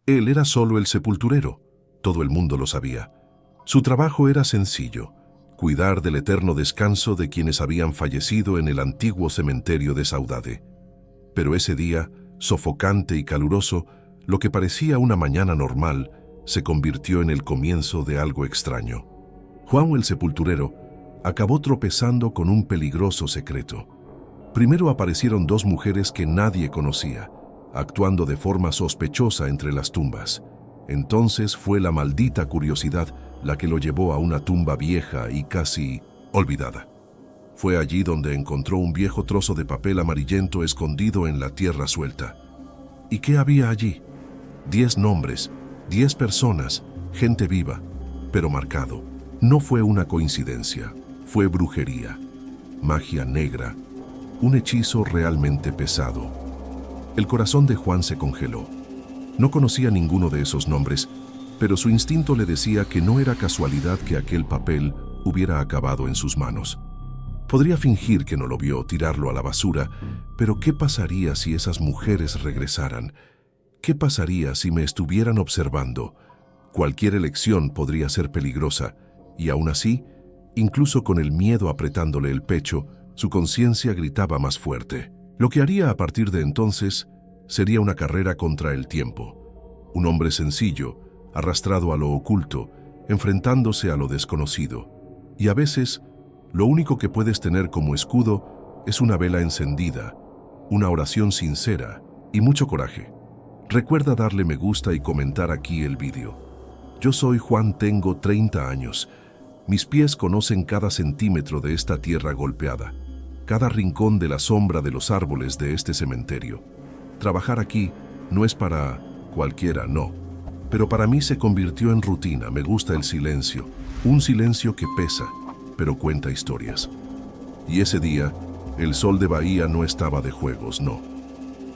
Él era solo el sepulturero. Todo el mundo lo sabía. Su trabajo era sencillo: cuidar del eterno descanso de quienes habían fallecido en el antiguo cementerio de Saudade. Pero ese día, sofocante y caluroso, lo que parecía una mañana normal, se convirtió en el comienzo de algo extraño. Juan el sepulturero acabó tropezando con un peligroso secreto. Primero aparecieron dos mujeres que nadie conocía, actuando de forma sospechosa entre las tumbas. Entonces fue la maldita curiosidad la que lo llevó a una tumba vieja y casi olvidada. Fue allí donde encontró un viejo trozo de papel amarillento escondido en la tierra suelta. ¿Y qué había allí? 10 nombres, 10 personas, gente viva, pero marcado. No fue una coincidencia, fue brujería, magia negra, un hechizo realmente pesado. El corazón de Juan se congeló. No conocía ninguno de esos nombres, pero su instinto le decía que no era casualidad que aquel papel hubiera acabado en sus manos. Podría fingir que no lo vio, tirarlo a la basura, pero ¿qué pasaría si esas mujeres regresaran? ¿Qué pasaría si me estuvieran observando? Cualquier elección podría ser peligrosa, y aún así, incluso con el miedo apretándole el pecho, su conciencia gritaba más fuerte. Lo que haría a partir de entonces sería una carrera contra el tiempo. Un hombre sencillo, arrastrado a lo oculto, enfrentándose a lo desconocido. Y a veces, lo único que puedes tener como escudo es una vela encendida, una oración sincera y mucho coraje. Recuerda darle me gusta y comentar aquí el vídeo. Yo soy Juan, tengo 30 años. Mis pies conocen cada centímetro de esta tierra golpeada, cada rincón de la sombra de los árboles de este cementerio. Trabajar aquí no es para cualquiera, no. Pero para mí se convirtió en rutina. Me gusta el silencio, un silencio que pesa, pero cuenta historias. Y ese día, el sol de Bahía no estaba de juegos, no.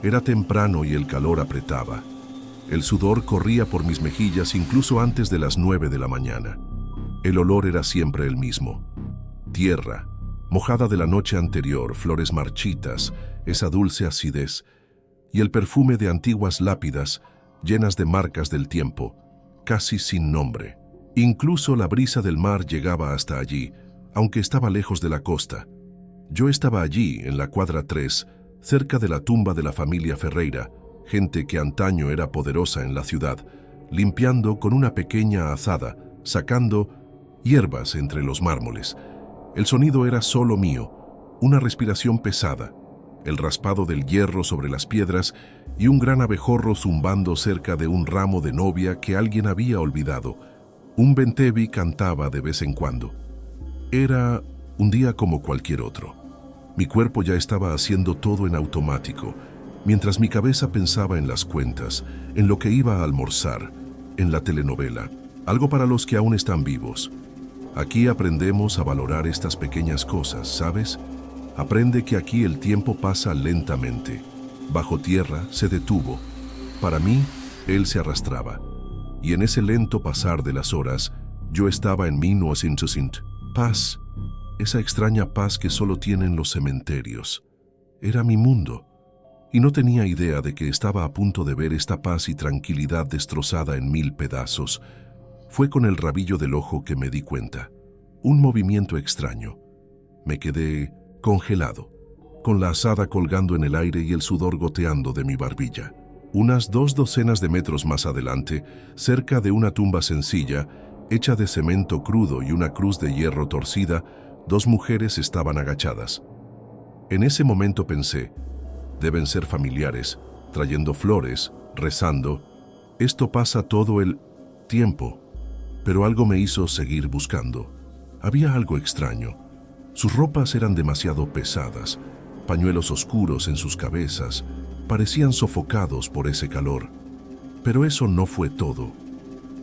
Era temprano y el calor apretaba. El sudor corría por mis mejillas incluso antes de las 9 de la mañana. El olor era siempre el mismo. Tierra, mojada de la noche anterior, flores marchitas, esa dulce acidez, y el perfume de antiguas lápidas llenas de marcas del tiempo, casi sin nombre. Incluso la brisa del mar llegaba hasta allí, aunque estaba lejos de la costa. Yo estaba allí, en la cuadra 3, cerca de la tumba de la familia Ferreira, gente que antaño era poderosa en la ciudad, limpiando con una pequeña azada, sacando hierbas entre los mármoles. El sonido era solo mío, una respiración pesada, el raspado del hierro sobre las piedras y un gran abejorro zumbando cerca de un ramo de novia que alguien había olvidado. Un bentevi cantaba de vez en cuando. Era un día como cualquier otro. Mi cuerpo ya estaba haciendo todo en automático, mientras mi cabeza pensaba en las cuentas, en lo que iba a almorzar, en la telenovela, algo para los que aún están vivos. Aquí aprendemos a valorar estas pequeñas cosas, ¿sabes? Aprende que aquí el tiempo pasa lentamente. Bajo tierra se detuvo. Para mí, él se arrastraba. Y en ese lento pasar de las horas, yo estaba en 1900. Paz, esa extraña paz que solo tienen los cementerios. Era mi mundo. Y no tenía idea de que estaba a punto de ver esta paz y tranquilidad destrozada en 1000 pedazos. Fue con el rabillo del ojo que me di cuenta. Un movimiento extraño. Me quedé congelado, con la azada colgando en el aire y el sudor goteando de mi barbilla. Unas 2 docenas de metros más adelante, cerca de una tumba sencilla, hecha de cemento crudo y una cruz de hierro torcida, 2 mujeres estaban agachadas. En ese momento pensé, deben ser familiares, trayendo flores, rezando. Esto pasa todo el tiempo, pero algo me hizo seguir buscando. Había algo extraño. Sus ropas eran demasiado pesadas, pañuelos oscuros en sus cabezas, parecían sofocados por ese calor. Pero eso no fue todo.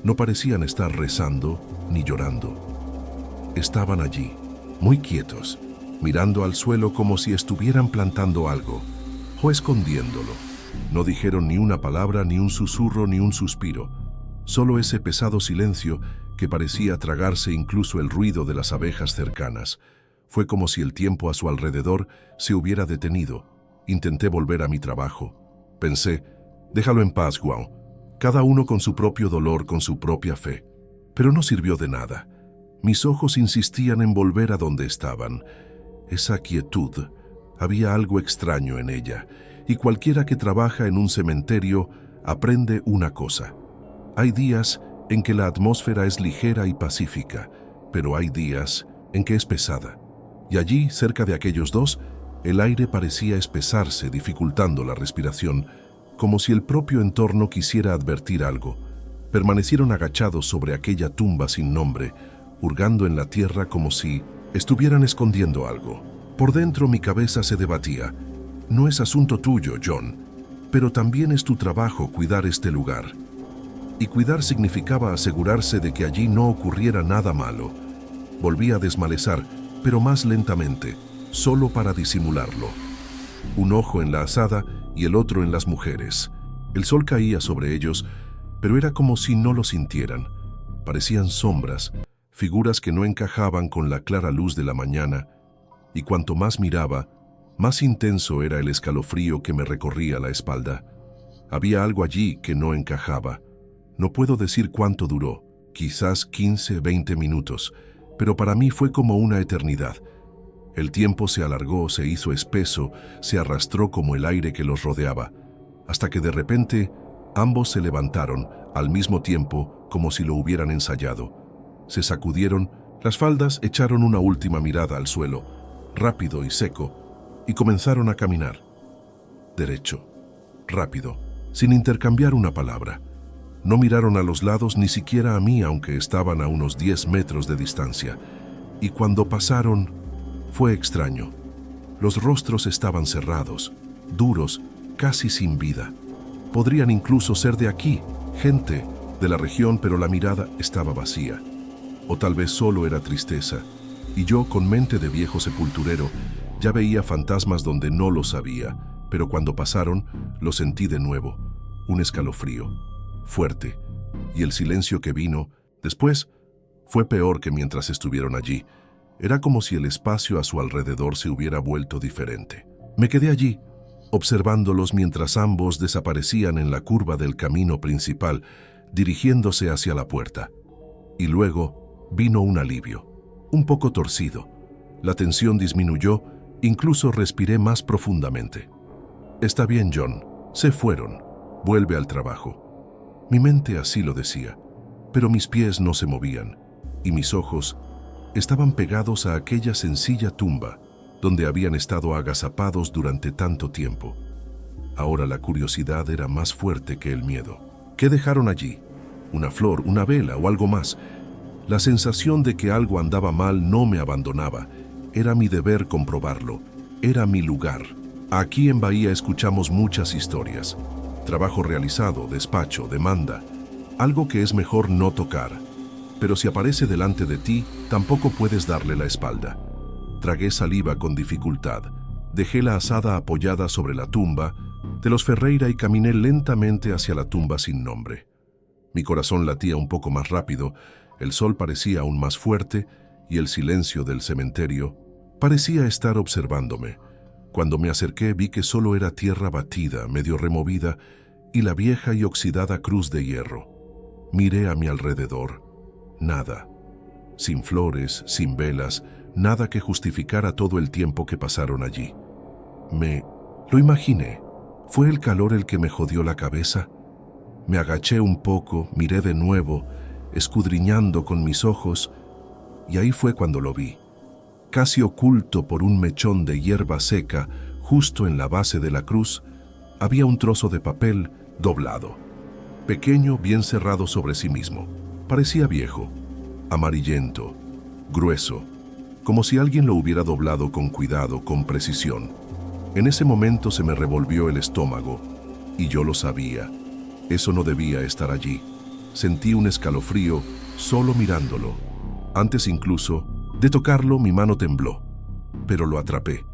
No parecían estar rezando ni llorando. Estaban allí, muy quietos, mirando al suelo como si estuvieran plantando algo, o escondiéndolo. No dijeron ni una palabra, ni un susurro, ni un suspiro. Solo ese pesado silencio que parecía tragarse incluso el ruido de las abejas cercanas. Fue como si el tiempo a su alrededor se hubiera detenido. Intenté volver a mi trabajo. Pensé, déjalo en paz, Juan. cada uno con su propio dolor, con su propia fe. Pero no sirvió de nada. Mis ojos insistían en volver a donde estaban. Esa quietud, había algo extraño en ella, y cualquiera que trabaja en un cementerio aprende una cosa. Hay días en que la atmósfera es ligera y pacífica, pero hay días en que es pesada. Y allí, cerca de aquellos dos, el aire parecía espesarse, dificultando la respiración, como si el propio entorno quisiera advertir algo. Permanecieron agachados sobre aquella tumba sin nombre, hurgando en la tierra como si estuvieran escondiendo algo. Por dentro mi cabeza se debatía. No es asunto tuyo, John, pero también es tu trabajo cuidar este lugar. Y cuidar significaba asegurarse de que allí no ocurriera nada malo. Volví a desmalezar, pero más lentamente, solo para disimularlo. Un ojo en la azada y el otro en las mujeres. El sol caía sobre ellos, pero era como si no lo sintieran. Parecían sombras, figuras que no encajaban con la clara luz de la mañana, y cuanto más miraba, más intenso era el escalofrío que me recorría la espalda. Había algo allí que no encajaba. No puedo decir cuánto duró, quizás 15, 20 minutos, pero para mí fue como una eternidad. El tiempo se alargó, se hizo espeso, se arrastró como el aire que los rodeaba, hasta que de repente ambos se levantaron al mismo tiempo como si lo hubieran ensayado. Se sacudieron las faldas, echaron una última mirada al suelo, rápido y seco, y comenzaron a caminar. Derecho, rápido, sin intercambiar una palabra. No miraron a los lados ni siquiera a mí, aunque estaban a unos 10 metros de distancia. Y cuando pasaron, fue extraño. Los rostros estaban cerrados, duros, casi sin vida. Podrían incluso ser de aquí, gente de la región, pero la mirada estaba vacía. O tal vez solo era tristeza. Y yo, con mente de viejo sepulturero, ya veía fantasmas donde no los había, pero cuando pasaron, lo sentí de nuevo. Un escalofrío, fuerte, y el silencio que vino después fue peor que mientras estuvieron allí. Era como si el espacio a su alrededor se hubiera vuelto diferente. Me quedé allí, observándolos mientras ambos desaparecían en la curva del camino principal, dirigiéndose hacia la puerta. Y luego vino un alivio, un poco torcido. La tensión disminuyó, incluso respiré más profundamente. Está bien, John, se fueron, vuelve al trabajo. Mi mente así lo decía, pero mis pies no se movían, y mis ojos estaban pegados a aquella sencilla tumba donde habían estado agazapados durante tanto tiempo. Ahora la curiosidad era más fuerte que el miedo. ¿Qué dejaron allí? ¿Una flor, una vela o algo más? La sensación de que algo andaba mal no me abandonaba. Era mi deber comprobarlo. Era mi lugar. Aquí en Bahía escuchamos muchas historias. Trabajo realizado, despacho, demanda. Algo que es mejor no tocar. Pero si aparece delante de ti, tampoco puedes darle la espalda. Tragué saliva con dificultad. Dejé la azada apoyada sobre la tumba de los Ferreira y caminé lentamente hacia la tumba sin nombre. Mi corazón latía un poco más rápido, el sol parecía aún más fuerte y el silencio del cementerio parecía estar observándome. Cuando me acerqué vi que solo era tierra batida, medio removida, y la vieja y oxidada cruz de hierro. Miré a mi alrededor. Nada. Sin flores, sin velas, nada que justificara todo el tiempo que pasaron allí. Lo imaginé. ¿Fue el calor el que me jodió la cabeza? Me agaché un poco, miré de nuevo, escudriñando con mis ojos, y ahí fue cuando lo vi. Casi oculto por un mechón de hierba seca, justo en la base de la cruz, había un trozo de papel doblado. Pequeño, bien cerrado sobre sí mismo. Parecía viejo, amarillento, grueso, como si alguien lo hubiera doblado con cuidado, con precisión. En ese momento se me revolvió el estómago, y yo lo sabía. Eso no debía estar allí. Sentí un escalofrío solo mirándolo. Antes incluso de tocarlo, mi mano tembló, pero lo atrapé.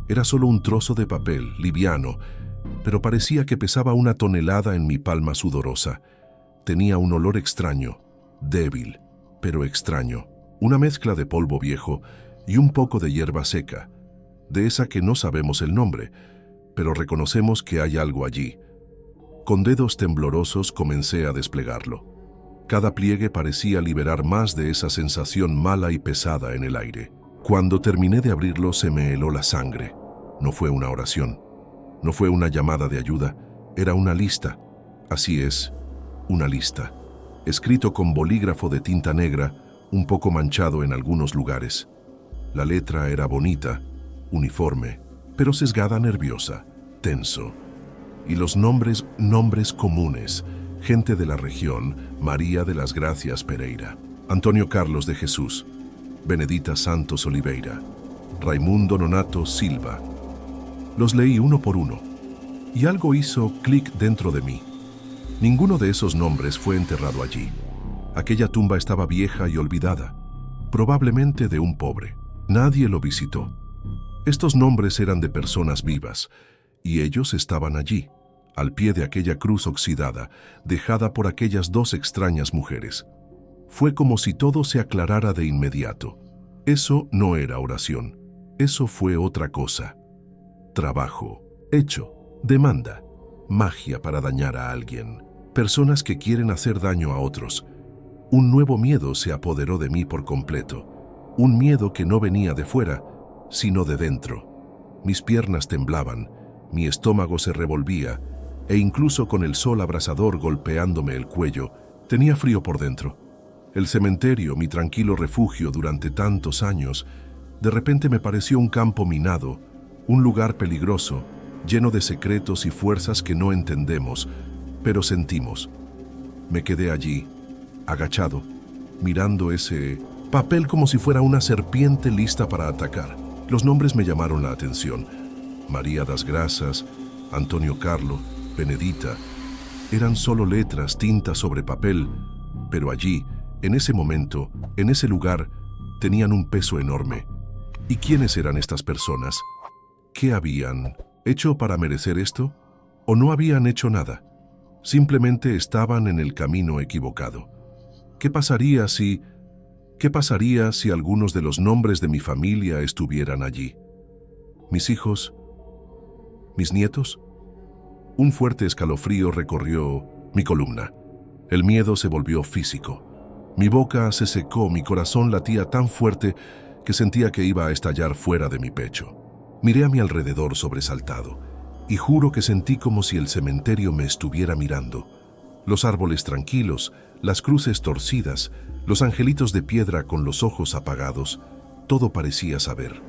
Era solo un trozo de papel, liviano, pero parecía que pesaba 1 tonelada en mi palma sudorosa. Tenía un olor extraño, débil, pero extraño. Una mezcla de polvo viejo y un poco de hierba seca, de esa que no sabemos el nombre, pero reconocemos que hay algo allí. Con dedos temblorosos comencé a desplegarlo. Cada pliegue parecía liberar más de esa sensación mala y pesada en el aire. Cuando terminé de abrirlo se me heló la sangre. No fue una oración, no fue una llamada de ayuda, era una lista. Así es, una lista. Escrito con bolígrafo de tinta negra, un poco manchado en algunos lugares. La letra era bonita, uniforme, pero sesgada, nerviosa, tenso. Y los nombres comunes. Gente de la región: María de las Gracias Pereira, Antonio Carlos de Jesús, Benedita Santos Oliveira, Raimundo Nonato Silva. Los leí uno por uno, y algo hizo clic dentro de mí. Ninguno de esos nombres fue enterrado allí. Aquella tumba estaba vieja y olvidada, probablemente de un pobre. Nadie lo visitó. Estos nombres eran de personas vivas, y ellos estaban allí, al pie de aquella cruz oxidada, dejada por aquellas dos extrañas mujeres. Fue como si todo se aclarara de inmediato. Eso no era oración, eso fue otra cosa. Trabajo, hecho, demanda, magia para dañar a alguien, personas que quieren hacer daño a otros. Un nuevo miedo se apoderó de mí por completo, un miedo que no venía de fuera, sino de dentro. Mis piernas temblaban, mi estómago se revolvía, e incluso con el sol abrasador golpeándome el cuello, tenía frío por dentro. El cementerio, mi tranquilo refugio durante tantos años, de repente me pareció un campo minado, un lugar peligroso, lleno de secretos y fuerzas que no entendemos, pero sentimos. Me quedé allí, agachado, mirando ese papel como si fuera una serpiente lista para atacar. Los nombres me llamaron la atención. María das Graças, Antonio Carlo, Benedita. Eran solo letras, tinta sobre papel, pero allí, en ese momento, en ese lugar, tenían un peso enorme. ¿Y quiénes eran estas personas? ¿Qué habían hecho para merecer esto? ¿O no habían hecho nada? Simplemente estaban en el camino equivocado. ¿Qué pasaría si algunos de los nombres de mi familia estuvieran allí? ¿Mis hijos? ¿Mis nietos? Un fuerte escalofrío recorrió mi columna. El miedo se volvió físico. Mi boca se secó, mi corazón latía tan fuerte que sentía que iba a estallar fuera de mi pecho. Miré a mi alrededor sobresaltado, y juro que sentí como si el cementerio me estuviera mirando. Los árboles tranquilos, las cruces torcidas, los angelitos de piedra con los ojos apagados, todo parecía saber.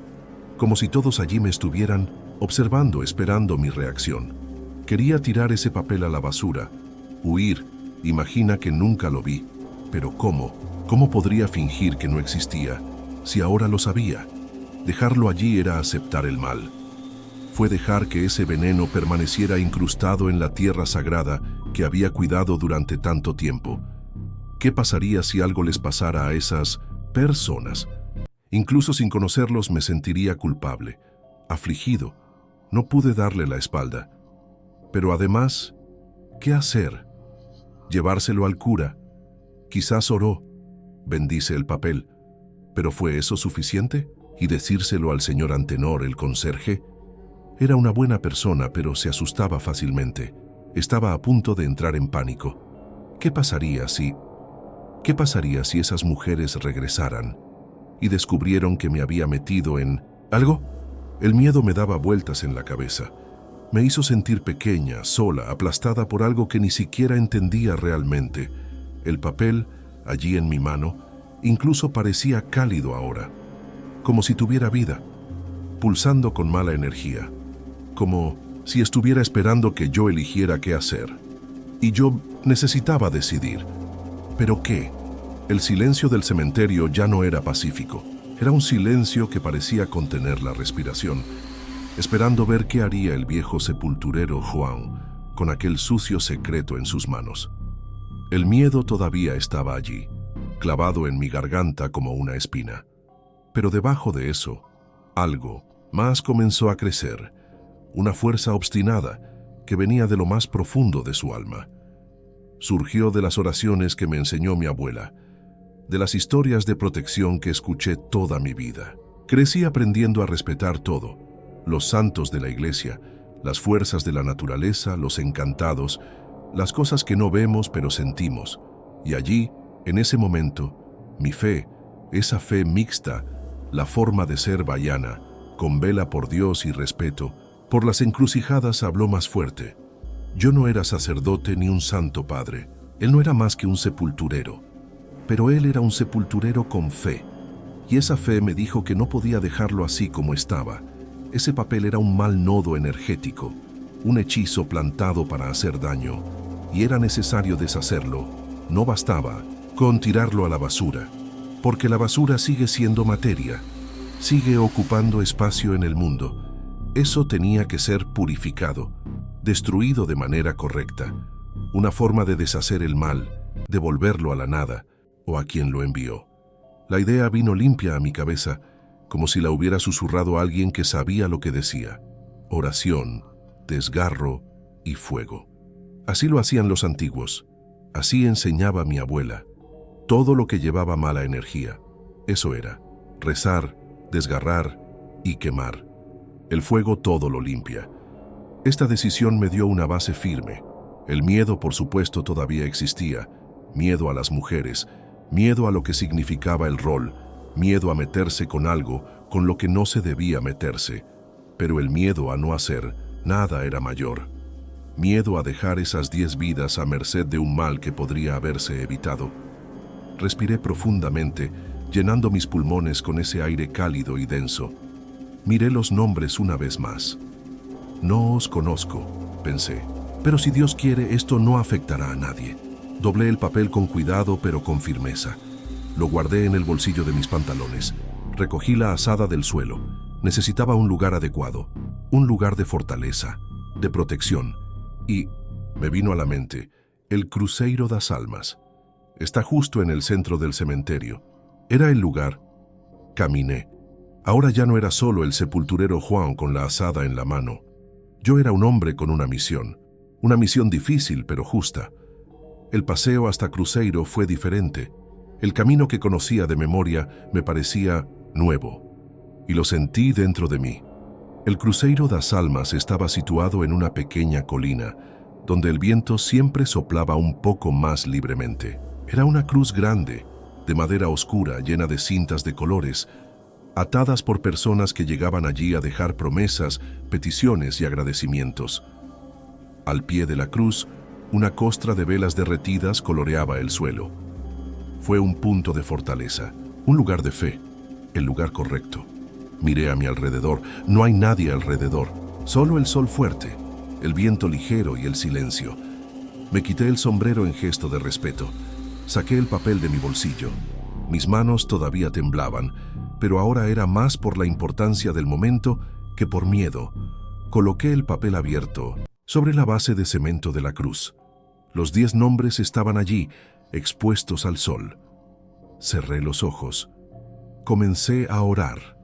Como si todos allí me estuvieran observando, esperando mi reacción. Quería tirar ese papel a la basura, huir, imagina que nunca lo vi. Pero ¿cómo? ¿Cómo podría fingir que no existía, si ahora lo sabía? Dejarlo allí era aceptar el mal. Fue dejar que ese veneno permaneciera incrustado en la tierra sagrada que había cuidado durante tanto tiempo. ¿Qué pasaría si algo les pasara a esas personas? Incluso sin conocerlos me sentiría culpable, afligido. No pude darle la espalda. Pero además, ¿qué hacer? ¿Llevárselo al cura? Quizás oró, bendice el papel, pero ¿fue eso suficiente? ¿Y decírselo al señor Antenor, el conserje? Era una buena persona, pero se asustaba fácilmente. Estaba a punto de entrar en pánico. ¿Qué pasaría si esas mujeres regresaran y descubrieron que me había metido en algo? El miedo me daba vueltas en la cabeza. Me hizo sentir pequeña, sola, aplastada por algo que ni siquiera entendía realmente. El papel, allí en mi mano, incluso parecía cálido ahora, como si tuviera vida, pulsando con mala energía, como si estuviera esperando que yo eligiera qué hacer. Y yo necesitaba decidir. ¿Pero qué? El silencio del cementerio ya no era pacífico. Era un silencio que parecía contener la respiración, esperando ver qué haría el viejo sepulturero Juan con aquel sucio secreto en sus manos. El miedo todavía estaba allí, clavado en mi garganta como una espina. Pero debajo de eso, algo más comenzó a crecer, una fuerza obstinada que venía de lo más profundo de su alma. Surgió de las oraciones que me enseñó mi abuela, de las historias de protección que escuché toda mi vida. Crecí aprendiendo a respetar todo, los santos de la iglesia, las fuerzas de la naturaleza, los encantados, las cosas que no vemos pero sentimos. Y allí, en ese momento, mi fe, esa fe mixta, la forma de ser bayana, con vela por Dios y respeto, por las encrucijadas habló más fuerte. Yo no era sacerdote ni un santo padre. Él no era más que un sepulturero. Pero él era un sepulturero con fe. Y esa fe me dijo que no podía dejarlo así como estaba. Ese papel era un mal nodo energético, un hechizo plantado para hacer daño. Y era necesario deshacerlo. No bastaba con tirarlo a la basura. Porque la basura sigue siendo materia. Sigue ocupando espacio en el mundo. Eso tenía que ser purificado, destruido de manera correcta. Una forma de deshacer el mal, devolverlo a la nada o a quien lo envió. La idea vino limpia a mi cabeza, como si la hubiera susurrado alguien que sabía lo que decía. Oración, desgarro y fuego. Así lo hacían los antiguos. Así enseñaba mi abuela. Todo lo que llevaba mala energía. Eso era. Rezar, desgarrar y quemar. El fuego todo lo limpia. Esta decisión me dio una base firme. El miedo, por supuesto, todavía existía. Miedo a las mujeres, miedo a lo que significaba el rol, miedo a meterse con algo con lo que no se debía meterse. Pero el miedo a no hacer nada era mayor. Miedo a dejar esas 10 vidas a merced de un mal que podría haberse evitado. Respiré profundamente, llenando mis pulmones con ese aire cálido y denso. Miré los nombres una vez más. No os conozco, pensé. Pero si Dios quiere, esto no afectará a nadie. Doblé el papel con cuidado, pero con firmeza. Lo guardé en el bolsillo de mis pantalones. Recogí la azada del suelo. Necesitaba un lugar adecuado, un lugar de fortaleza, de protección. Y me vino a la mente el Cruzeiro das Almas. Está justo en el centro del cementerio. Era el lugar. Caminé. Ahora ya no era solo el sepulturero Juan con la azada en la mano. Yo era un hombre con una misión difícil pero justa. El paseo hasta Cruzeiro fue diferente. El camino que conocía de memoria me parecía nuevo, y lo sentí dentro de mí. El Cruzeiro das Almas estaba situado en una pequeña colina, donde el viento siempre soplaba un poco más libremente. Era una cruz grande, de madera oscura llena de cintas de colores, atadas por personas que llegaban allí a dejar promesas, peticiones y agradecimientos. Al pie de la cruz, una costra de velas derretidas coloreaba el suelo. Fue un punto de fortaleza, un lugar de fe, el lugar correcto. Miré a mi alrededor, no hay nadie alrededor, solo el sol fuerte, el viento ligero y el silencio. Me quité el sombrero en gesto de respeto. Saqué el papel de mi bolsillo. Mis manos todavía temblaban, pero ahora era más por la importancia del momento que por miedo. Coloqué el papel abierto sobre la base de cemento de la cruz. Los 10 nombres estaban allí, expuestos al sol. Cerré los ojos. Comencé a orar.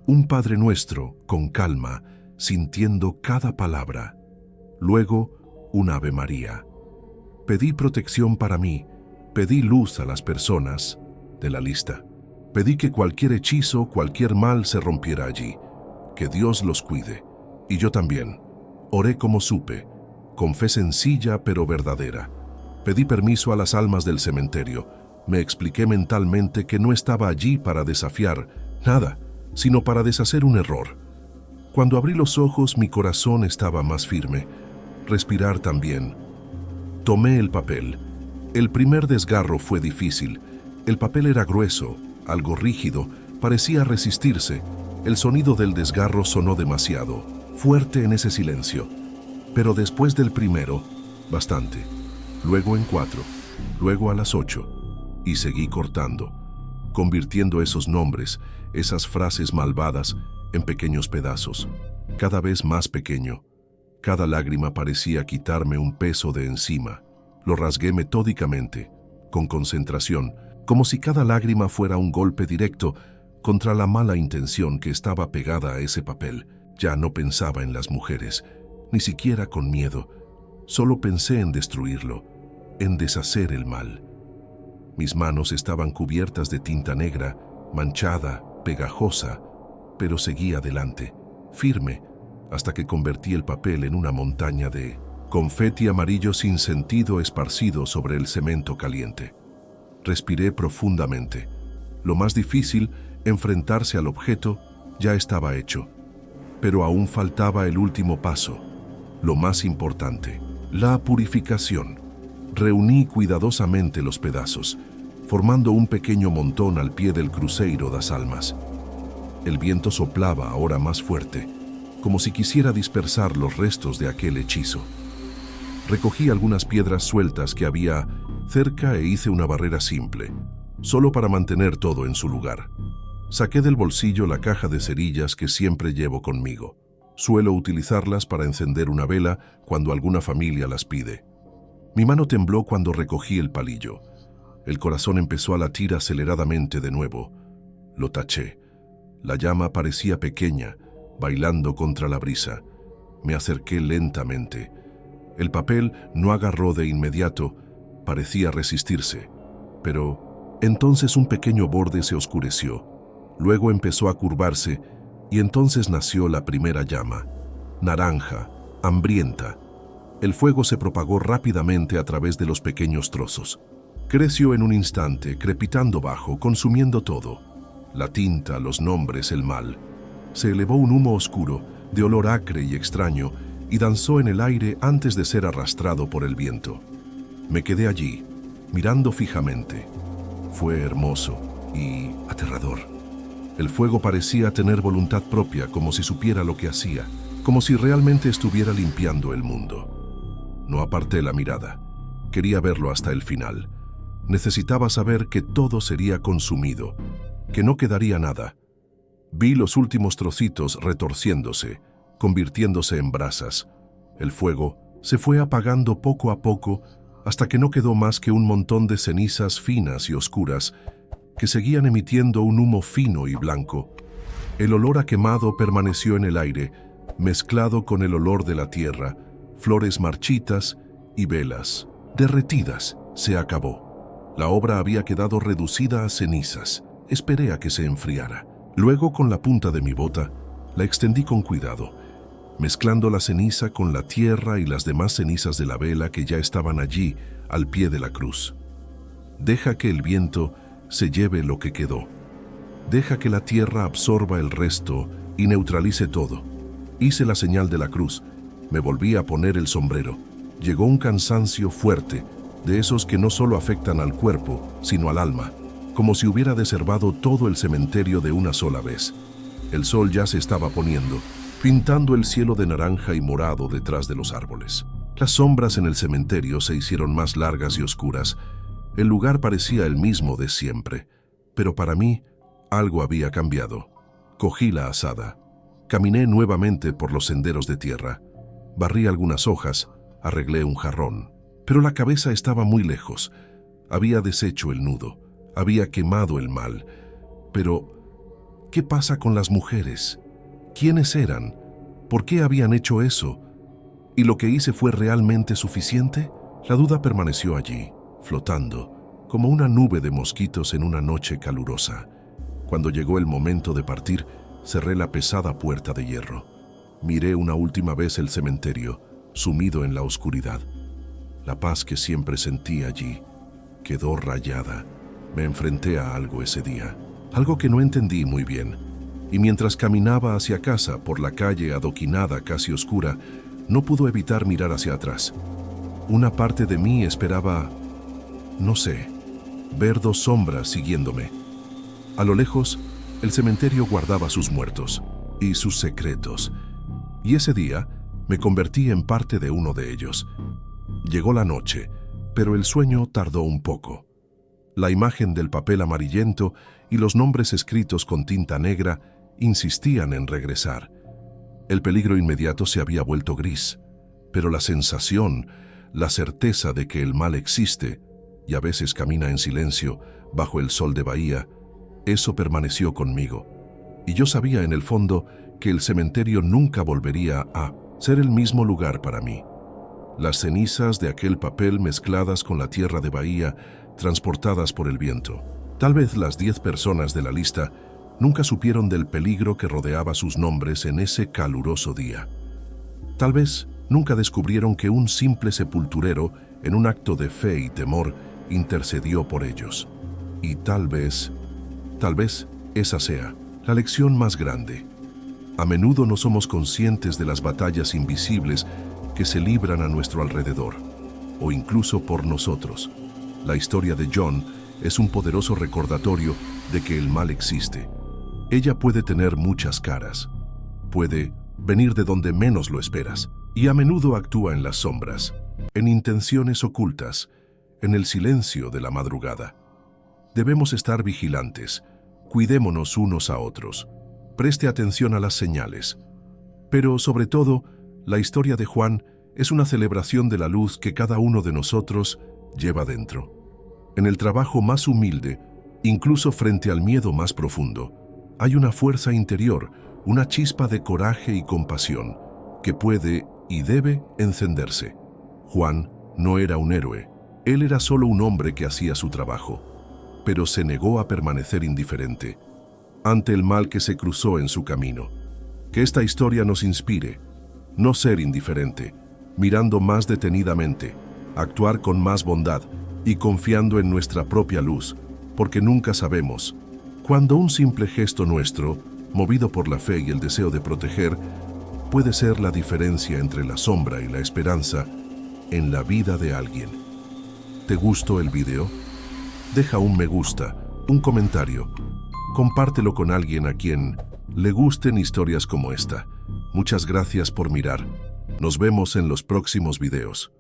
Un Padre Nuestro, con calma, sintiendo cada palabra. Luego, un Ave María. Pedí protección para mí, pedí luz a las personas de la lista. Pedí que cualquier hechizo, cualquier mal se rompiera allí. Que Dios los cuide. Y yo también. Oré como supe, con fe sencilla pero verdadera. Pedí permiso a las almas del cementerio. Me expliqué mentalmente que no estaba allí para desafiar nada, sino para deshacer un error. Cuando abrí los ojos, mi corazón estaba más firme. Respirar también. Tomé el papel. El primer desgarro fue difícil. El papel era grueso, algo rígido, parecía resistirse. El sonido del desgarro sonó demasiado fuerte en ese silencio. Pero después del primero, bastante. Luego en 4, luego a las 8. Y seguí cortando, convirtiendo esos nombres, esas frases malvadas, en pequeños pedazos, cada vez más pequeño. Cada lágrima parecía quitarme un peso de encima. Lo rasgué metódicamente, con concentración, como si cada lágrima fuera un golpe directo contra la mala intención que estaba pegada a ese papel. Ya no pensaba en las mujeres, ni siquiera con miedo. Solo pensé en destruirlo, en deshacer el mal. Mis manos estaban cubiertas de tinta negra, manchada, pegajosa, pero seguí adelante, firme, hasta que convertí el papel en una montaña de confeti amarillo sin sentido esparcido sobre el cemento caliente. Respiré profundamente. Lo más difícil, enfrentarse al objeto, ya estaba hecho. Pero aún faltaba el último paso, lo más importante, la purificación. Reuní cuidadosamente los pedazos, formando un pequeño montón al pie del Cruzeiro das Almas. El viento soplaba ahora más fuerte, como si quisiera dispersar los restos de aquel hechizo. Recogí algunas piedras sueltas que había cerca e hice una barrera simple, solo para mantener todo en su lugar. Saqué del bolsillo la caja de cerillas que siempre llevo conmigo. Suelo utilizarlas para encender una vela cuando alguna familia las pide. Mi mano tembló cuando recogí el palillo. El corazón empezó a latir aceleradamente de nuevo. Lo taché. La llama parecía pequeña, bailando contra la brisa. Me acerqué lentamente. El papel no agarró de inmediato, parecía resistirse. Pero entonces un pequeño borde se oscureció. Luego empezó a curvarse y entonces nació la primera llama. Naranja, hambrienta. El fuego se propagó rápidamente a través de los pequeños trozos. Creció en un instante, crepitando bajo, consumiendo todo. La tinta, los nombres, el mal. Se elevó un humo oscuro, de olor acre y extraño, y danzó en el aire antes de ser arrastrado por el viento. Me quedé allí, mirando fijamente. Fue hermoso y aterrador. El fuego parecía tener voluntad propia, como si supiera lo que hacía, como si realmente estuviera limpiando el mundo. No aparté la mirada. Quería verlo hasta el final. Necesitaba saber que todo sería consumido, que no quedaría nada. Vi los últimos trocitos retorciéndose, convirtiéndose en brasas. El fuego se fue apagando poco a poco hasta que no quedó más que un montón de cenizas finas y oscuras que seguían emitiendo un humo fino y blanco. El olor a quemado permaneció en el aire, mezclado con el olor de la tierra, flores marchitas y velas derretidas. Se acabó. La obra había quedado reducida a cenizas. Esperé a que se enfriara. Luego, con la punta de mi bota, la extendí con cuidado, mezclando la ceniza con la tierra y las demás cenizas de la vela que ya estaban allí, al pie de la cruz. Deja que el viento se lleve lo que quedó. Deja que la tierra absorba el resto y neutralice todo. Hice la señal de la cruz. Me volví a poner el sombrero. Llegó un cansancio fuerte, de esos que no solo afectan al cuerpo, sino al alma, como si hubiera deservado todo el cementerio de una sola vez. El sol ya se estaba poniendo, pintando el cielo de naranja y morado detrás de los árboles. Las sombras en el cementerio se hicieron más largas y oscuras. El lugar parecía el mismo de siempre, pero para mí algo había cambiado. Cogí la azada. Caminé nuevamente por los senderos de tierra. Barrí algunas hojas, arreglé un jarrón. Pero la cabeza estaba muy lejos. Había deshecho el nudo, había quemado el mal. Pero, ¿qué pasa con las mujeres? ¿Quiénes eran? ¿Por qué habían hecho eso? ¿Y lo que hice fue realmente suficiente? La duda permaneció allí, flotando, como una nube de mosquitos en una noche calurosa. Cuando llegó el momento de partir, cerré la pesada puerta de hierro. Miré una última vez el cementerio, sumido en la oscuridad. La paz que siempre sentí allí quedó rayada. Me enfrenté a algo ese día, algo que no entendí muy bien. Y mientras caminaba hacia casa por la calle adoquinada casi oscura, no pudo evitar mirar hacia atrás. Una parte de mí esperaba, no sé, ver dos sombras siguiéndome. A lo lejos, el cementerio guardaba sus muertos y sus secretos. Y ese día me convertí en parte de uno de ellos. Llegó la noche, pero el sueño tardó un poco. La imagen del papel amarillento y los nombres escritos con tinta negra insistían en regresar. El peligro inmediato se había vuelto gris, pero la sensación, la certeza de que el mal existe y a veces camina en silencio bajo el sol de Bahía, eso permaneció conmigo. Y yo sabía en el fondo que el cementerio nunca volvería a ser el mismo lugar para mí. Las cenizas de aquel papel mezcladas con la tierra de Bahía, transportadas por el viento. Tal vez las 10 personas de la lista nunca supieron del peligro que rodeaba sus nombres en ese caluroso día. Tal vez nunca descubrieron que un simple sepulturero, en un acto de fe y temor, intercedió por ellos. Y tal vez esa sea la lección más grande. A menudo no somos conscientes de las batallas invisibles que se libran a nuestro alrededor, o incluso por nosotros. La historia de John es un poderoso recordatorio de que el mal existe. Ella puede tener muchas caras, puede venir de donde menos lo esperas, y a menudo actúa en las sombras, en intenciones ocultas, en el silencio de la madrugada. Debemos estar vigilantes, cuidémonos unos a otros, preste atención a las señales. Pero, sobre todo, la historia de Juan es una celebración de la luz que cada uno de nosotros lleva dentro. En el trabajo más humilde, incluso frente al miedo más profundo, hay una fuerza interior, una chispa de coraje y compasión, que puede y debe encenderse. Juan no era un héroe, él era solo un hombre que hacía su trabajo, pero se negó a permanecer indiferente ante el mal que se cruzó en su camino. Que esta historia nos inspire, no ser indiferente, mirando más detenidamente, actuar con más bondad y confiando en nuestra propia luz, porque nunca sabemos cuándo un simple gesto nuestro, movido por la fe y el deseo de proteger, puede ser la diferencia entre la sombra y la esperanza en la vida de alguien. ¿Te gustó el video? Deja un me gusta, un comentario. Compártelo con alguien a quien le gusten historias como esta. Muchas gracias por mirar. Nos vemos en los próximos videos.